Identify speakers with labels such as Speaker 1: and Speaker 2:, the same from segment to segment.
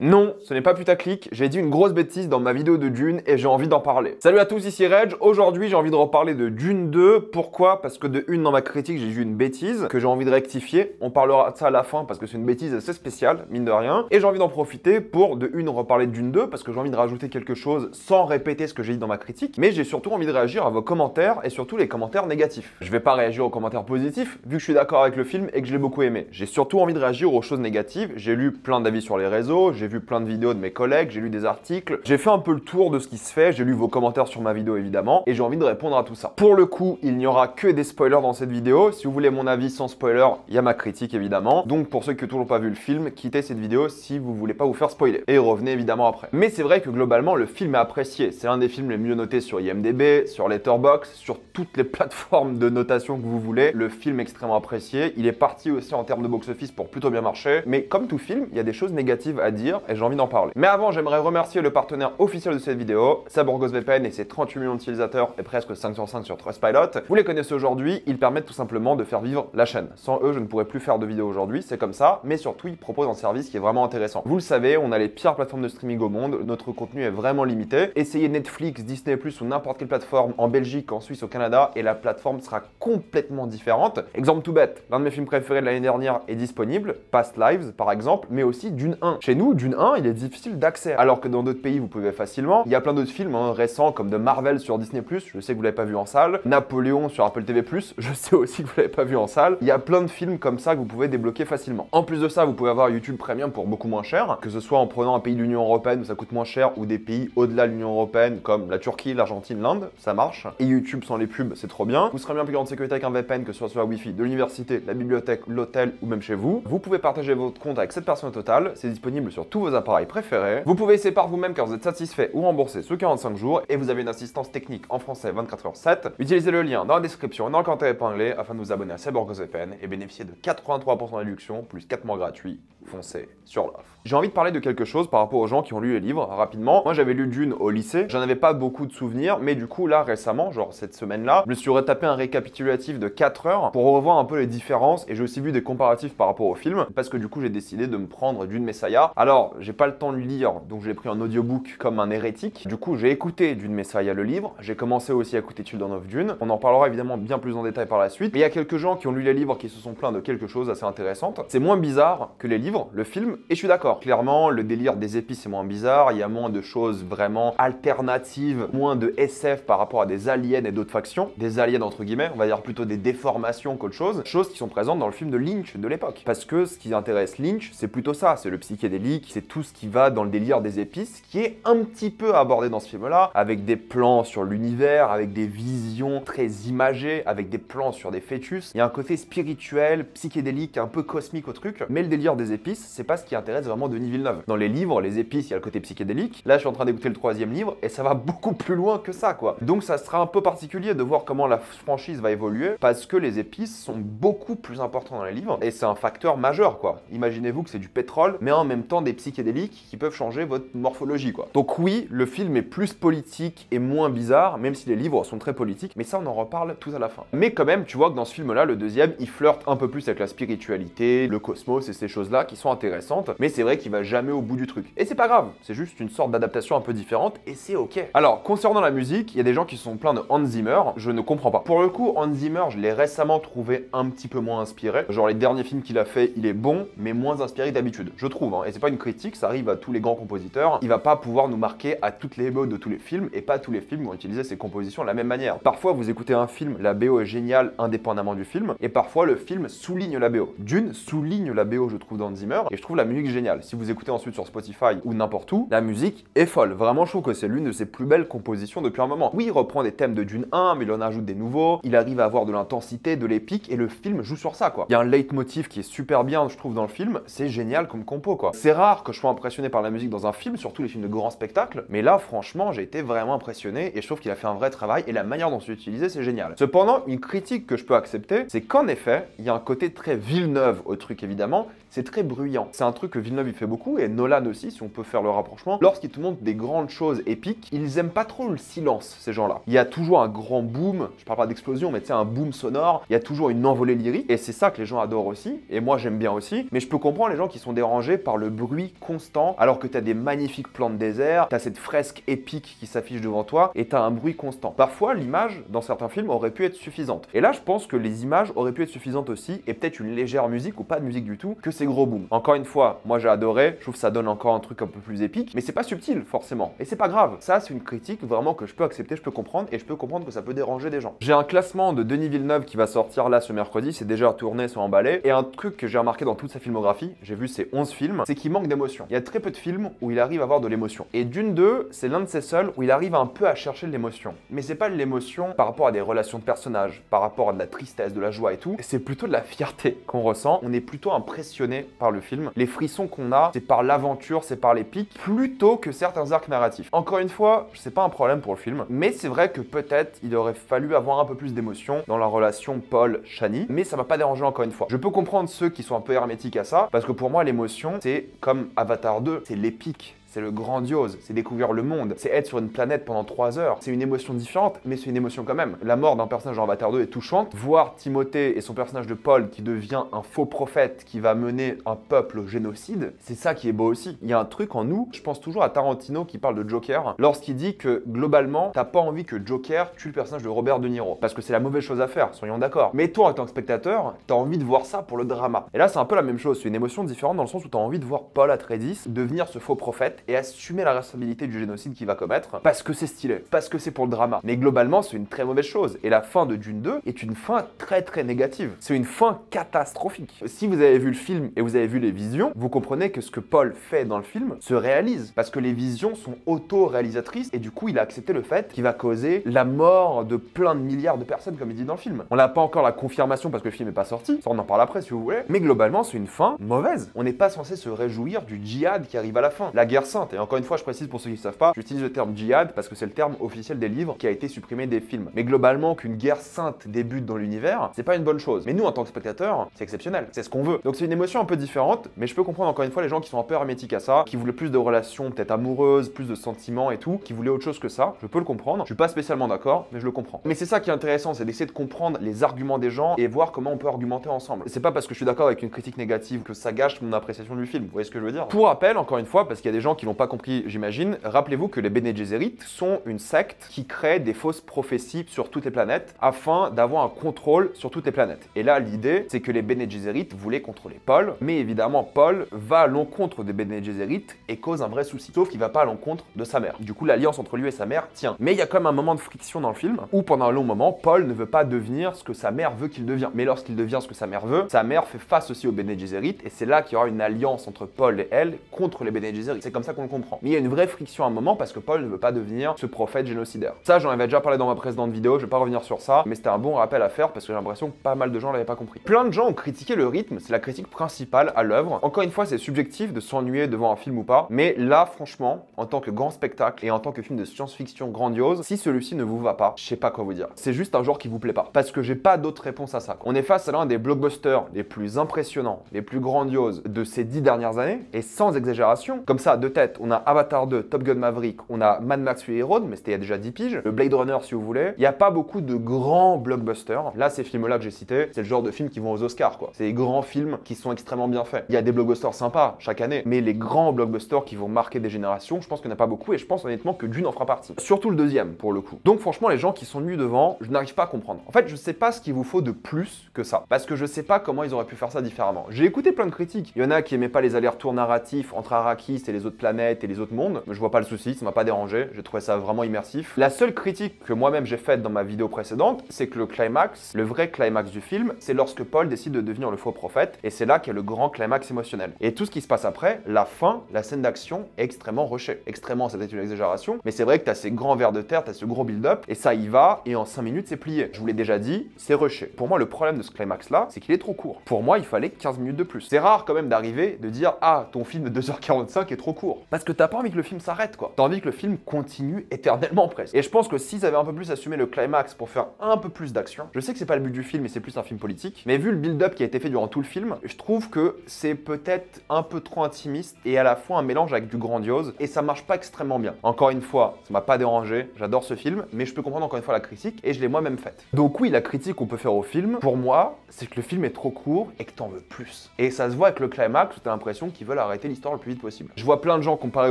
Speaker 1: Non, ce n'est pas putaclic, j'ai dit une grosse bêtise dans ma vidéo de Dune et j'ai envie d'en parler. Salut à tous, ici Reg. Aujourd'hui j'ai envie de reparler de Dune 2. Pourquoi? Parce que de une, dans ma critique j'ai dit une bêtise que j'ai envie de rectifier. On parlera de ça à la fin parce que c'est une bêtise assez spéciale, mine de rien. Et j'ai envie d'en profiter pour de une reparler de Dune 2 parce que j'ai envie de rajouter quelque chose sans répéter ce que j'ai dit dans ma critique. Mais j'ai surtout envie de réagir à vos commentaires et surtout les commentaires négatifs. Je vais pas réagir aux commentaires positifs vu que je suis d'accord avec le film et que je l'ai beaucoup aimé. J'ai surtout envie de réagir aux choses négatives. J'ai lu plein d'avis sur les réseaux, j'ai vu plein de vidéos de mes collègues, j'ai lu des articles, j'ai fait un peu le tour de ce qui se fait, j'ai lu vos commentaires sur ma vidéo évidemment, et j'ai envie de répondre à tout ça. Pour le coup, il n'y aura que des spoilers dans cette vidéo. Si vous voulez mon avis sans spoiler, il y a ma critique évidemment. Donc pour ceux qui n'ont toujours pas vu le film, quittez cette vidéo si vous voulez pas vous faire spoiler. Et revenez évidemment après. Mais c'est vrai que globalement, le film est apprécié. C'est un des films les mieux notés sur IMDb, sur Letterboxd, sur toutes les plateformes de notation que vous voulez. Le film est extrêmement apprécié. Il est parti aussi en termes de box-office pour plutôt bien marcher. Mais comme tout film, il y a des choses négatives à dire et j'ai envie d'en parler. Mais avant, j'aimerais remercier le partenaire officiel de cette vidéo, Saburgos VPN et ses 38 millions d'utilisateurs et presque 5 sur 5 sur Trustpilot. Vous les connaissez aujourd'hui, ils permettent tout simplement de faire vivre la chaîne. Sans eux, je ne pourrais plus faire de vidéos aujourd'hui, c'est comme ça, mais surtout, ils proposent un service qui est vraiment intéressant. Vous le savez, on a les pires plateformes de streaming au monde, notre contenu est vraiment limité. Essayez Netflix, Disney+, ou n'importe quelle plateforme en Belgique, en Suisse, au Canada, et la plateforme sera complètement différente. Exemple tout bête, l'un de mes films préférés de l'année dernière est disponible, Past Lives par exemple, mais aussi Dune 1. Chez nous, Dune 1, il est difficile d'accès, alors que dans d'autres pays, vous pouvez facilement. Il y a plein d'autres films récents, comme de Marvel sur Disney+, je sais que vous l'avez pas vu en salle, Napoléon sur Apple TV+, je sais aussi que vous l'avez pas vu en salle. Il y a plein de films comme ça que vous pouvez débloquer facilement. En plus de ça, vous pouvez avoir YouTube Premium pour beaucoup moins cher, que ce soit en prenant un pays de l'Union Européenne où ça coûte moins cher, ou des pays au-delà de l'Union Européenne, comme la Turquie, l'Argentine, l'Inde, ça marche. Et YouTube sans les pubs, c'est trop bien. Vous serez bien plus grande sécurité avec un VPN, que ce soit sur la Wi-Fi de l'université, la bibliothèque, l'hôtel ou même chez vous. Vous pouvez partager votre compte avec 7 personnes au total, c'est disponible sur tous vos appareils préférés. Vous pouvez essayer par vous-même car vous êtes satisfait ou remboursé sous 45 jours et vous avez une assistance technique en français 24h7. Utilisez le lien dans la description et dans le commentaire épinglé afin de vous abonner à Saburgos VPN et bénéficier de 83% de réduction plus 4 mois gratuits. Foncez sur l'offre. J'ai envie de parler de quelque chose par rapport aux gens qui ont lu les livres rapidement. Moi j'avais lu Dune au lycée, j'en avais pas beaucoup de souvenirs, mais du coup là récemment, genre cette semaine-là, je me suis retapé un récapitulatif de 4 heures pour revoir un peu les différences et j'ai aussi vu des comparatifs par rapport au film parce que du coup j'ai décidé de me prendre Dune Messiah. Alors j'ai pas le temps de le lire donc j'ai pris un audiobook comme un hérétique. Du coup j'ai écouté Dune Messiah le livre, j'ai commencé aussi à écouter Children of Dune. On en parlera évidemment bien plus en détail par la suite. Mais il y a quelques gens qui ont lu les livres qui se sont plaints de quelque chose assez intéressante. C'est moins bizarre que les livres, le film, et je suis d'accord. Clairement, le délire des épices est moins bizarre, il y a moins de choses vraiment alternatives, moins de SF par rapport à des aliens et d'autres factions. Des aliens entre guillemets, on va dire plutôt des déformations qu'autre chose. Choses qui sont présentes dans le film de Lynch de l'époque. Parce que ce qui intéresse Lynch, c'est plutôt ça, c'est le psychédélique, c'est tout ce qui va dans le délire des épices, qui est un petit peu abordé dans ce film-là, avec des plans sur l'univers, avec des visions très imagées, avec des plans sur des fœtus. Il y a un côté spirituel, psychédélique, un peu cosmique au truc, mais le délire des épices, c'est pas ce qui intéresse vraiment Denis Villeneuve. Dans les livres, les épices, il y a le côté psychédélique. Là, je suis en train d'écouter le 3e livre et ça va beaucoup plus loin que ça, quoi. Donc, ça sera un peu particulier de voir comment la franchise va évoluer parce que les épices sont beaucoup plus importantes dans les livres et c'est un facteur majeur, quoi. Imaginez-vous que c'est du pétrole, mais en même temps des psychédéliques qui peuvent changer votre morphologie, quoi. Donc, oui, le film est plus politique et moins bizarre, même si les livres sont très politiques, mais ça, on en reparle tout à la fin. Mais quand même, tu vois que dans ce film-là, le deuxième, il flirte un peu plus avec la spiritualité, le cosmos et ces choses-là qui sont intéressantes, mais c'est vrai qu'il va jamais au bout du truc. Et c'est pas grave, c'est juste une sorte d'adaptation un peu différente et c'est ok. Alors, concernant la musique, il y a des gens qui se sont plaints de Hans Zimmer, je ne comprends pas. Pour le coup, Hans Zimmer, je l'ai récemment trouvé un petit peu moins inspiré. Genre les derniers films qu'il a fait, il est bon, mais moins inspiré d'habitude, je trouve. Et c'est pas une critique, ça arrive à tous les grands compositeurs. Il va pas pouvoir nous marquer à toutes les BO de tous les films et pas tous les films vont utiliser ses compositions de la même manière. Parfois, vous écoutez un film, la BO est géniale indépendamment du film et parfois le film souligne la BO. Dune souligne la BO, je trouve, d'Hans Zimmer et je trouve la musique géniale. Si vous écoutez ensuite sur Spotify ou n'importe où, la musique est folle. Vraiment, je trouve que c'est l'une de ses plus belles compositions depuis un moment. Oui, il reprend des thèmes de Dune 1, mais il en ajoute des nouveaux. Il arrive à avoir de l'intensité, de l'épique, et le film joue sur ça, quoi. Il y a un leitmotiv qui est super bien, je trouve, dans le film. C'est génial comme compo, quoi. C'est rare que je sois impressionné par la musique dans un film, surtout les films de grand spectacle, mais là, franchement, j'ai été vraiment impressionné, et je trouve qu'il a fait un vrai travail, et la manière dont c'est utilisé, c'est génial. Cependant, une critique que je peux accepter, c'est qu'en effet, il y a un côté très Villeneuve au truc, évidemment, c'est très bruyant. C'est un truc que Villeneuve il fait beaucoup et Nolan aussi, si on peut faire le rapprochement. Lorsqu'ils te montrent des grandes choses épiques, ils aiment pas trop le silence, ces gens-là. Il y a toujours un grand boom, je parle pas d'explosion, mais tu sais, un boom sonore, il y a toujours une envolée lyrique et c'est ça que les gens adorent aussi et moi j'aime bien aussi. Mais je peux comprendre les gens qui sont dérangés par le bruit constant alors que tu as des magnifiques plans de désert, tu as cette fresque épique qui s'affiche devant toi et tu as un bruit constant. Parfois, l'image dans certains films aurait pu être suffisante. Et là, je pense que les images auraient pu être suffisantes aussi et peut-être une légère musique ou pas de musique du tout que ces gros booms. Encore une fois, moi j'ai adoré, je trouve que ça donne encore un truc un peu plus épique, mais c'est pas subtil forcément. Et c'est pas grave. Ça, c'est une critique vraiment que je peux accepter, je peux comprendre et je peux comprendre que ça peut déranger des gens. J'ai un classement de Denis Villeneuve qui va sortir là ce mercredi, c'est déjà tourné, c'est emballé. Et un truc que j'ai remarqué dans toute sa filmographie, j'ai vu ses 11 films, c'est qu'il manque d'émotion. Il y a très peu de films où il arrive à avoir de l'émotion. Et Dune 2, c'est l'un de ces seuls où il arrive un peu à chercher de l'émotion. Mais c'est pas de l'émotion par rapport à des relations de personnages, par rapport à de la tristesse, de la joie et tout. C'est plutôt de la fierté qu'on ressent. On est plutôt impressionné par le film. Les frissons qu'on a, c'est par l'aventure, c'est par les pics, plutôt que certains arcs narratifs. Encore une fois, c'est pas un problème pour le film, mais c'est vrai que peut-être il aurait fallu avoir un peu plus d'émotion dans la relation Paul-Chani, mais ça m'a pas dérangé encore une fois. Je peux comprendre ceux qui sont un peu hermétiques à ça, parce que pour moi l'émotion, c'est comme Avatar 2, c'est l'épique. C'est le grandiose, c'est découvrir le monde, c'est être sur une planète pendant 3 heures. C'est une émotion différente, mais c'est une émotion quand même. La mort d'un personnage dans Avatar 2 est touchante. Voir Timothée et son personnage de Paul qui devient un faux prophète qui va mener un peuple au génocide, c'est ça qui est beau aussi. Il y a un truc en nous, je pense toujours à Tarantino qui parle de Joker, lorsqu'il dit que globalement, t'as pas envie que Joker tue le personnage de Robert De Niro, parce que c'est la mauvaise chose à faire, soyons d'accord. Mais toi, en tant que spectateur, t'as envie de voir ça pour le drama. Et là, c'est un peu la même chose, c'est une émotion différente dans le sens où t'as envie de voir Paul Atreides devenir ce faux prophète et assumer la responsabilité du génocide qu'il va commettre parce que c'est stylé, parce que c'est pour le drama. Mais globalement, c'est une très mauvaise chose. Et la fin de Dune 2 est une fin très très négative. C'est une fin catastrophique. Si vous avez vu le film et vous avez vu les visions, vous comprenez que ce que Paul fait dans le film se réalise parce que les visions sont auto-réalisatrices et du coup, il a accepté le fait qu'il va causer la mort de plein de milliards de personnes comme il dit dans le film. On n'a pas encore la confirmation parce que le film n'est pas sorti, ça on en parle après si vous voulez, mais globalement, c'est une fin mauvaise. On n'est pas censé se réjouir du djihad qui arrive à la fin, la guerre sainte. Et encore une fois, je précise pour ceux qui ne savent pas, j'utilise le terme djihad parce que c'est le terme officiel des livres qui a été supprimé des films. Mais globalement, qu'une guerre sainte débute dans l'univers, c'est pas une bonne chose. Mais nous, en tant que spectateurs, c'est exceptionnel. C'est ce qu'on veut. Donc c'est une émotion un peu différente, mais je peux comprendre encore une fois les gens qui sont un peu hermétiques à ça, qui voulaient plus de relations peut-être amoureuses, plus de sentiments et tout, qui voulaient autre chose que ça. Je peux le comprendre. Je suis pas spécialement d'accord, mais je le comprends. Mais c'est ça qui est intéressant, c'est d'essayer de comprendre les arguments des gens et voir comment on peut argumenter ensemble. C'est pas parce que je suis d'accord avec une critique négative que ça gâche mon appréciation du film. Vous voyez ce que je veux dire? Pour rappel, encore une fois, parce qu'il y a des gens qui l'ont pas compris, j'imagine, rappelez-vous que les Bene Gesserit sont une secte qui crée des fausses prophéties sur toutes les planètes afin d'avoir un contrôle sur toutes les planètes. Et là, l'idée, c'est que les Bene Gesserit voulaient contrôler Paul, mais évidemment, Paul va à l'encontre des Bene Gesserit et cause un vrai souci. Sauf qu'il va pas à l'encontre de sa mère. Du coup, l'alliance entre lui et sa mère tient. Mais il y a quand même un moment de friction dans le film où pendant un long moment, Paul ne veut pas devenir ce que sa mère veut qu'il devienne. Mais lorsqu'il devient ce que sa mère veut, sa mère fait face aussi aux Bene Gesserit et c'est là qu'il y aura une alliance entre Paul et elle contre les Bene Gesserit. C'est comme ça qu'on le comprend. Mais il y a une vraie friction à un moment parce que Paul ne veut pas devenir ce prophète génocidaire. Ça, j'en avais déjà parlé dans ma précédente vidéo, je vais pas revenir sur ça, mais c'était un bon rappel à faire parce que j'ai l'impression que pas mal de gens l'avaient pas compris. Plein de gens ont critiqué le rythme, c'est la critique principale à l'œuvre. Encore une fois, c'est subjectif de s'ennuyer devant un film ou pas, mais là, franchement, en tant que grand spectacle et en tant que film de science-fiction grandiose, si celui-ci ne vous va pas, je sais pas quoi vous dire. C'est juste un genre qui vous plaît pas. Parce que j'ai pas d'autre réponse à ça. On est face à l'un des blockbusters les plus impressionnants, les plus grandioses de ces 10 dernières années, et sans exagération. Comme ça, de tête, on a Avatar 2, Top Gun Maverick, on a Mad Max Fury Road, mais c'était il y a déjà 10 piges, le Blade Runner si vous voulez. Il n'y a pas beaucoup de grands blockbusters. Là, ces films-là que j'ai cités, c'est le genre de films qui vont aux Oscars, quoi. C'est des grands films qui sont extrêmement bien faits. Il y a des blockbusters sympas chaque année, mais les grands blockbusters qui vont marquer des générations, je pense qu'il n'y en a pas beaucoup, et je pense honnêtement que Dune en fera partie. Surtout le deuxième, pour le coup. Donc franchement, les gens qui sont venus devant, je n'arrive pas à comprendre. En fait, je sais pas ce qu'il vous faut de plus que ça, parce que je sais pas comment ils auraient pu faire ça différemment. J'ai écouté plein de critiques. Il y en a qui aimaient pas les allers-retours narratifs entre Arrakis et les autres planètes et les autres mondes. Je vois pas le souci, ça m'a pas dérangé. J'ai trouvé ça vraiment immersif. La seule critique que moi-même j'ai faite dans ma vidéo précédente, c'est que le climax, le vrai climax du film, c'est lorsque Paul décide de devenir le faux prophète, et c'est là qu'est le grand climax émotionnel. Et tout ce qui se passe après, la fin, la scène d'action est extrêmement rushée. Extrêmement, c'est peut-être une exagération, mais c'est vrai que t'as ces grands vers de terre, t'as ce gros build-up, et ça y va, et en 5 minutes c'est plié. Je vous l'ai déjà dit, c'est rushé. Pour moi, le problème de ce climax-là, c'est qu'il est trop court. Pour moi, il fallait 15 minutes de plus. C'est rare quand même d'arriver, de dire « Ah, ton film de 2h45 est trop court ». court. Parce que t'as pas envie que le film s'arrête, quoi. T'as envie que le film continue éternellement presque. Et je pense que s'ils avaient un peu plus assumé le climax pour faire un peu plus d'action, je sais que c'est pas le but du film et c'est plus un film politique, mais vu le build-up qui a été fait durant tout le film, je trouve que c'est peut-être un peu trop intimiste et à la fois un mélange avec du grandiose et ça marche pas extrêmement bien. Encore une fois, ça m'a pas dérangé, j'adore ce film, mais je peux comprendre encore une fois la critique et je l'ai moi-même faite. Donc oui, la critique qu'on peut faire au film, pour moi, c'est que le film est trop court et que t'en veux plus. Et ça se voit avec le climax où t'as l'impression qu'ils veulent arrêter l'histoire le plus vite possible. Je vois plein de gens comparer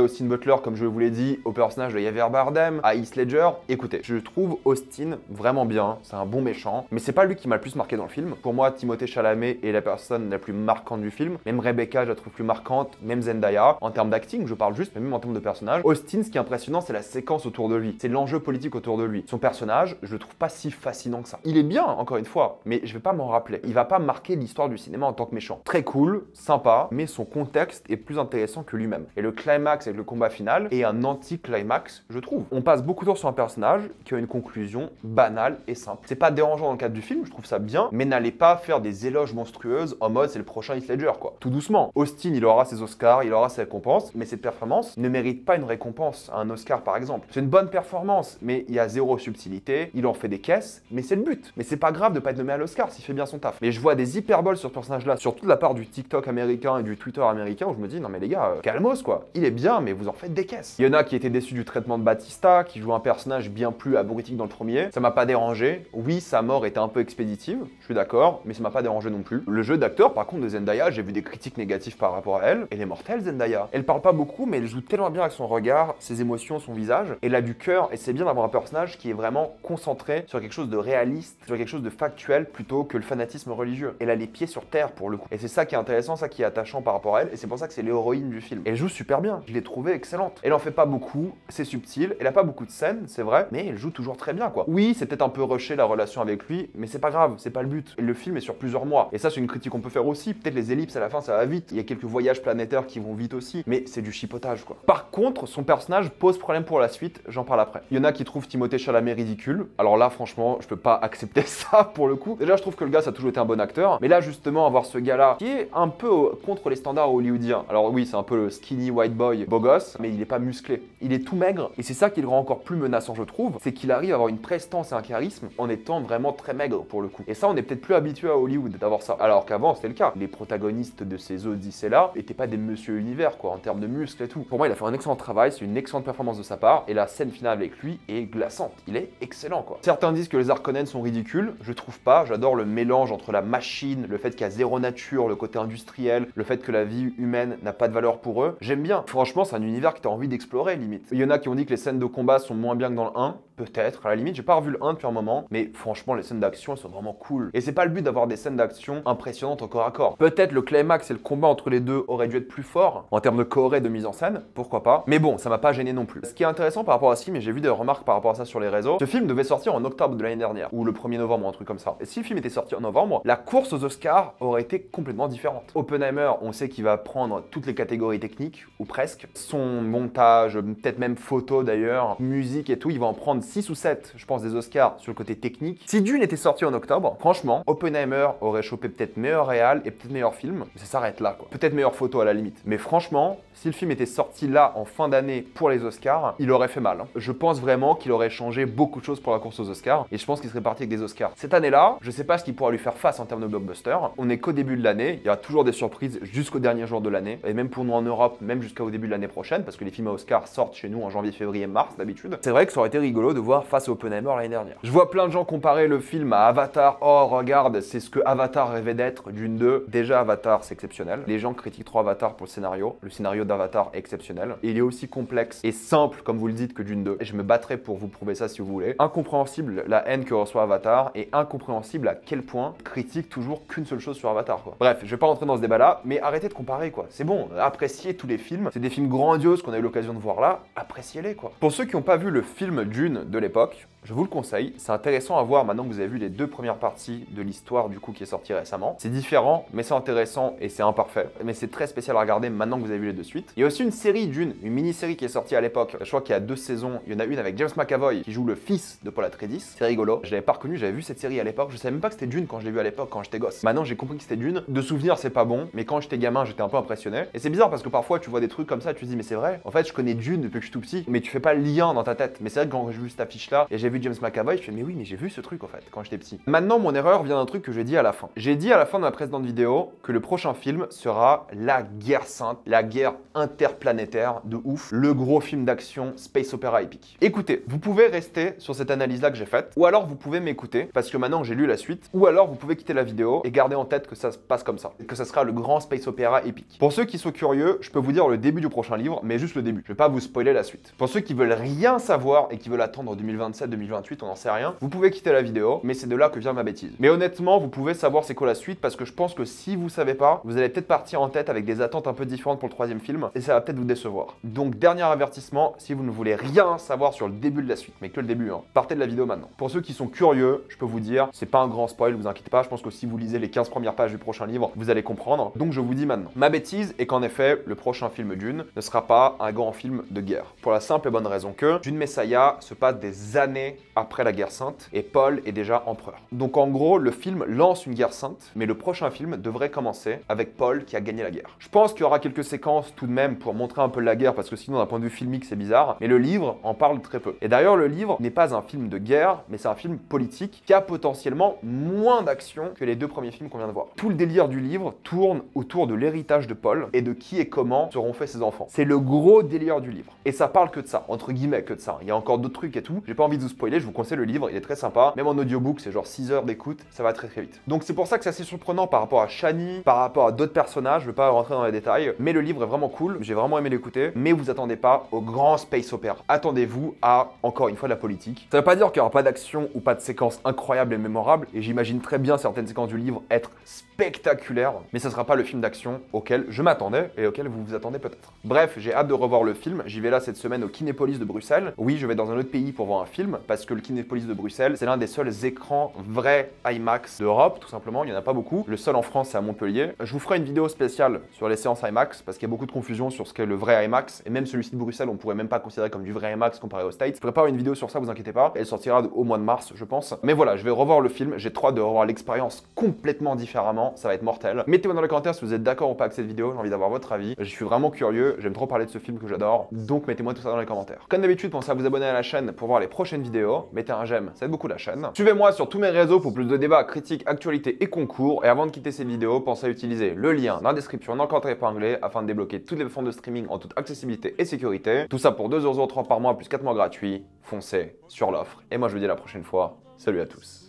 Speaker 1: Austin Butler, comme je vous l'ai dit, au personnage de Javier Bardem, à Heath Ledger. Écoutez, je trouve Austin vraiment bien, c'est un bon méchant, mais c'est pas lui qui m'a le plus marqué dans le film. Pour moi, Timothée Chalamet est la personne la plus marquante du film. Même Rebecca, je la trouve plus marquante, même Zendaya. En termes d'acting, je parle juste, mais même en termes de personnage. Austin, ce qui est impressionnant, c'est la séquence autour de lui. C'est l'enjeu politique autour de lui. Son personnage, je le trouve pas si fascinant que ça. Il est bien, encore une fois, mais je vais pas m'en rappeler. Il va pas marquer l'histoire du cinéma en tant que méchant. Très cool, sympa, mais son contexte est plus intéressant que lui-même. Et le climax avec le combat final est un anti-climax, je trouve. On passe beaucoup de temps sur un personnage qui a une conclusion banale et simple. C'est pas dérangeant dans le cadre du film, je trouve ça bien, mais n'allez pas faire des éloges monstrueuses en mode c'est le prochain Heath Ledger, quoi. Tout doucement. Austin, il aura ses Oscars, il aura ses récompenses, mais cette performance ne mérite pas une récompense, un Oscar par exemple. C'est une bonne performance, mais il y a zéro subtilité, il en fait des caisses, mais c'est le but. Mais c'est pas grave de pas être nommé à l'Oscar s'il fait bien son taf. Mais je vois des hyperboles sur ce personnage-là, surtout de la part du TikTok américain et du Twitter américain, où je me dis non mais les gars, calmos quoi. Il est bien, mais vous en faites des caisses. Il y en a qui étaient déçus du traitement de Batista, qui joue un personnage bien plus abruti que dans le premier. Ça m'a pas dérangé. Oui, sa mort était un peu expéditive, je suis d'accord, mais ça m'a pas dérangé non plus. Le jeu d'acteur, par contre, de Zendaya, j'ai vu des critiques négatives par rapport à elle. Elle est mortelle, Zendaya. Elle parle pas beaucoup, mais elle joue tellement bien avec son regard, ses émotions, son visage. Elle a du cœur, et c'est bien d'avoir un personnage qui est vraiment concentré sur quelque chose de réaliste, sur quelque chose de factuel, plutôt que le fanatisme religieux. Elle a les pieds sur terre pour le coup. Et c'est ça qui est intéressant, ça qui est attachant par rapport à elle, et c'est pour ça que c'est l'héroïne du film. Elle joue super bien, je l'ai trouvée excellente. Elle en fait pas beaucoup, c'est subtil, elle a pas beaucoup de scènes, c'est vrai, mais elle joue toujours très bien quoi. Oui, c'est peut-être un peu rushé la relation avec lui, mais c'est pas grave, c'est pas le but. Et le film est sur plusieurs mois. Et ça, c'est une critique qu'on peut faire aussi. Peut-être les ellipses à la fin, ça va vite. Il y a quelques voyages planétaires qui vont vite aussi, mais c'est du chipotage quoi. Par contre, son personnage pose problème pour la suite, j'en parle après. Il y en a qui trouvent Timothée Chalamet ridicule. Alors là, franchement, je peux pas accepter ça pour le coup. Déjà, je trouve que le gars, ça a toujours été un bon acteur, mais là, justement, avoir ce gars-là qui est un peu contre les standards hollywoodiens. Alors oui, c'est un peu le skinny white boy beau gosse, mais il est pas musclé. Il est tout maigre, et c'est ça qui le rend encore plus menaçant, je trouve, c'est qu'il arrive à avoir une prestance et un charisme en étant vraiment très maigre pour le coup. Et ça, on est peut-être plus habitué à Hollywood d'avoir ça. Alors qu'avant, c'était le cas. Les protagonistes de ces Odyssées-là étaient pas des Monsieur Univers, quoi, en termes de muscles et tout. Pour moi, il a fait un excellent travail, c'est une excellente performance de sa part, et la scène finale avec lui est glaçante. Il est excellent, quoi. Certains disent que les Harkonnen sont ridicules, je trouve pas. J'adore le mélange entre la machine, le fait qu'il y a zéro nature, le côté industriel, le fait que la vie humaine n'a pas de valeur pour eux. J'aime bien. Franchement, c'est un univers que t'as envie d'explorer, limite. Il y en a qui ont dit que les scènes de combat sont moins bien que dans le 1. Peut-être, à la limite, j'ai pas revu le 1 depuis un moment, mais franchement, les scènes d'action, elles sont vraiment cool. Et c'est pas le but d'avoir des scènes d'action impressionnantes au corps à corps. Peut-être le climax et le combat entre les deux auraient dû être plus forts, en termes de choré et de mise en scène, pourquoi pas. Mais bon, ça m'a pas gêné non plus. Ce qui est intéressant par rapport à ce film, et j'ai vu des remarques par rapport à ça sur les réseaux, ce film devait sortir en octobre de l'année dernière, ou le 1er novembre, un truc comme ça. Et si le film était sorti en novembre, la course aux Oscars aurait été complètement différente. Oppenheimer, on sait qu'il va prendre toutes les catégories techniques, ou presque. Son montage, peut-être même photo d'ailleurs, musique et tout, il va en prendre 6 ou 7, je pense, des Oscars sur le côté technique. Si Dune était sorti en octobre, franchement, Oppenheimer aurait chopé peut-être meilleur réal et peut-être meilleur film, mais ça s'arrête là, quoi. Peut-être meilleure photo à la limite. Mais franchement, si le film était sorti là en fin d'année pour les Oscars, il aurait fait mal. Je pense vraiment qu'il aurait changé beaucoup de choses pour la course aux Oscars, et je pense qu'il serait parti avec des Oscars. Cette année-là, je sais pas ce qu'il pourra lui faire face en termes de blockbuster. On est qu'au début de l'année, il y a toujours des surprises jusqu'au dernier jour de l'année, et même pour nous en Europe, même jusqu'au début de l'année prochaine, parce que les films à Oscars sortent chez nous en janvier, février, mars d'habitude. C'est vrai que ça aurait été rigolo de voir face à Oppenheimer l'année dernière. Je vois plein de gens comparer le film à Avatar. Oh, regarde, c'est ce que Avatar rêvait d'être, Dune 2. Déjà, Avatar, c'est exceptionnel. Les gens critiquent trop Avatar pour le scénario. Le scénario d'Avatar est exceptionnel. Et il est aussi complexe et simple, comme vous le dites, que Dune 2. Et je me battrai pour vous prouver ça si vous voulez. Incompréhensible la haine que reçoit Avatar, et incompréhensible à quel point critique toujours qu'une seule chose sur Avatar, quoi. Bref, je vais pas rentrer dans ce débat-là, mais arrêtez de comparer, quoi. C'est bon, appréciez tous les films. C'est des films grandioses qu'on a eu l'occasion de voir là. Appréciez-les, quoi. Pour ceux qui n'ont pas vu le film Dune de l'époque, Je vous le conseille, c'est intéressant à voir maintenant que vous avez vu les 2 premières parties de l'histoire du coup qui est sortie récemment. C'est différent, mais c'est intéressant et c'est imparfait. Mais c'est très spécial à regarder maintenant que vous avez vu les 2 suites. Il y a aussi une série d'une, une mini-série qui est sortie à l'époque. Je crois qu'il y a 2 saisons. Il y en a une avec James McAvoy qui joue le fils de Paul Atreides. C'est rigolo. Je l'avais pas reconnu, j'avais vu cette série à l'époque. Je savais même pas que c'était Dune quand je l'ai vu à l'époque, quand j'étais gosse. Maintenant j'ai compris que c'était Dune. De souvenir, c'est pas bon, mais quand j'étais gamin, j'étais un peu impressionné. Et c'est bizarre parce que parfois tu vois des trucs comme ça, tu te dis mais c'est vrai. En fait, je connais Dune depuis que je suis tout petit, mais tu fais pas le lien dans ta tête. Mais c'est vrai que quand j'ai vu cette affiche là et j'ai vu James McAvoy, je fais mais oui, mais j'ai vu ce truc en fait quand j'étais petit. Maintenant, mon erreur vient d'un truc que j'ai dit à la fin. J'ai dit à la fin de ma précédente vidéo que le prochain film sera la guerre sainte, la guerre interplanétaire de ouf, le gros film d'action space opéra épique. Écoutez, vous pouvez rester sur cette analyse là que j'ai faite, ou alors vous pouvez m'écouter parce que maintenant j'ai lu la suite, ou alors vous pouvez quitter la vidéo et garder en tête que ça se passe comme ça, que ça sera le grand space opéra épique. Pour ceux qui sont curieux, je peux vous dire le début du prochain livre, mais juste le début. Je vais pas vous spoiler la suite. Pour ceux qui veulent rien savoir et qui veulent attendre 2027, 2028, on n'en sait rien, vous pouvez quitter la vidéo, mais c'est de là que vient ma bêtise. Mais honnêtement, vous pouvez savoir c'est quoi la suite parce que je pense que si vous savez pas, vous allez peut-être partir en tête avec des attentes un peu différentes pour le 3e film et ça va peut-être vous décevoir. Donc dernier avertissement, si vous ne voulez rien savoir sur le début de la suite, mais que le début, hein, partez de la vidéo maintenant. Pour ceux qui sont curieux, je peux vous dire, c'est pas un grand spoil, vous inquiétez pas, je pense que si vous lisez les 15 premières pages du prochain livre, vous allez comprendre. Donc je vous dis maintenant. Ma bêtise est qu'en effet, le prochain film Dune ne sera pas un grand film de guerre. Pour la simple et bonne raison que Dune Messiah se passe des années après la guerre sainte et Paul est déjà empereur. Donc en gros, le film lance une guerre sainte, mais le prochain film devrait commencer avec Paul qui a gagné la guerre. Je pense qu'il y aura quelques séquences tout de même pour montrer un peu la guerre parce que sinon d'un point de vue filmique c'est bizarre, mais le livre en parle très peu. Et d'ailleurs le livre n'est pas un film de guerre, mais c'est un film politique qui a potentiellement moins d'action que les 2 premiers films qu'on vient de voir. Tout le délire du livre tourne autour de l'héritage de Paul et de qui et comment seront faits ses enfants. C'est le gros délire du livre. Et ça parle que de ça, entre guillemets que de ça. Il y a encore d'autres trucs et tout. J'ai pas envie de vous spoiler, je vous conseille le livre, il est très sympa. Même en audiobook, c'est genre 6 heures d'écoute, ça va très très vite. Donc c'est pour ça que c'est assez surprenant par rapport à Chani, par rapport à d'autres personnages, je vais pas rentrer dans les détails, mais le livre est vraiment cool, j'ai vraiment aimé l'écouter, mais vous attendez pas au grand space opéra. Attendez-vous à, encore une fois, de la politique. Ça veut pas dire qu'il y aura pas d'action ou pas de séquences incroyables et mémorables, et j'imagine très bien certaines séquences du livre être spectaculaires, mais ça sera pas le film d'action auquel je m'attendais et auquel vous vous attendez peut-être. Bref, j'ai hâte de revoir le film, j'y vais là cette semaine au Kinépolis de Bruxelles. Oui, je vais dans un autre pays pour voir un film, parce que le Kinépolis de Bruxelles, c'est l'un des seuls écrans vrais IMAX d'Europe, tout simplement, il n'y en a pas beaucoup. Le seul en France, c'est à Montpellier. Je vous ferai une vidéo spéciale sur les séances IMAX, parce qu'il y a beaucoup de confusion sur ce qu'est le vrai IMAX, et même celui-ci de Bruxelles, on pourrait même pas considérer comme du vrai IMAX comparé aux States. Je prépare une vidéo sur ça, vous inquiétez pas, elle sortira au mois de mars, je pense. Mais voilà, je vais revoir le film, j'ai trop hâte de revoir l'expérience complètement différemment, ça va être mortel. Mettez-moi dans les commentaires si vous êtes d'accord ou pas avec cette vidéo, j'ai envie d'avoir votre avis. Je suis vraiment curieux, j'aime trop parler de ce film que j'adore, donc mettez-moi tout ça dans les commentaires. Comme d'habitude, pensez à vous abonner à la chaîne pour voir les prochaines vidéos, mettez un j'aime, ça aide beaucoup la chaîne. Suivez-moi sur tous mes réseaux pour plus de débats, critiques, actualités et concours. Et avant de quitter cette vidéo, pensez à utiliser le lien dans la description en encadré épinglé afin de débloquer toutes les plateformes de streaming en toute accessibilité et sécurité. Tout ça pour 2,03€ par mois plus 4 mois gratuits. Foncez sur l'offre. Et moi je vous dis à la prochaine fois. Salut à tous.